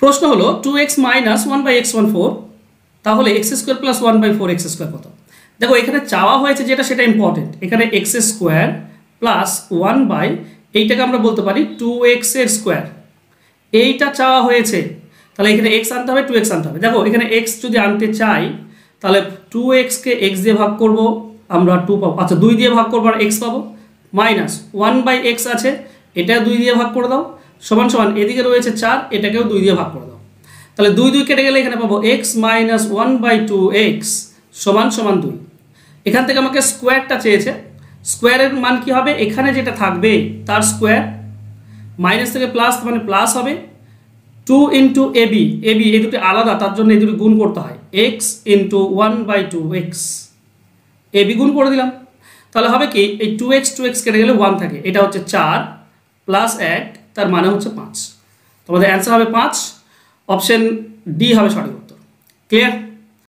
প্রশ্ন হলো 2x minus 1/x14, তাহলে x square plus 1/4x square কত? দেখো এখানে চাওয়া হয়েছে যেটা সেটা ইম্পর্টেন্ট। এখানে x স্কোয়ার প্লাস 1 এইটাকে আমরা বলতে পারি 2x এর স্কোয়ার, এইটা চাওয়া হয়েছে। তাহলে এখানে x আনতে হবে, 2x আনতে হবে। দেখো এখানে x যদি আনতে চাই তাহলে 2x কে x দিয়ে ভাগ করব, আমরা 2 পাবো। আচ্ছা 2 দিয়ে ভাগ করবো আর x পাবো, মাইনাস 1/x আছে, এটা 2 দিয়ে ভাগ করে দাও, সমান সমান এদিকে রয়েছে 4, এটাকেও 2 দিয়ে ভাগ করে দাও। তাহলে 2 2 কেটে গেলে এখানে পাবো x মাইনাস 1/2x সমান সমান 2। এখান থেকে আমাকে স্কোয়ারটা চেয়েছে, স্কোয়ারের মান কি হবে? এখানে যেটা থাকবে তার স্কোয়ার, মাইনাস থেকে প্লাস মানে প্লাস হবে 2 ইন্টু ab, এই দুটি আলাদা তার জন্য এই দুটি গুণ করতে হয়, x ইন্টু 1/2x, ab গুণ করে দিলাম। তাহলে হবে কি এই 2x কেটে গেলে 1 থাকে, এটা হচ্ছে 4 প্লাস 1, তার মানে হচ্ছে 5। তোমাদের অ্যান্সার হবে 5, অপশন ডি হবে সঠিক উত্তর। ক্লিয়ার?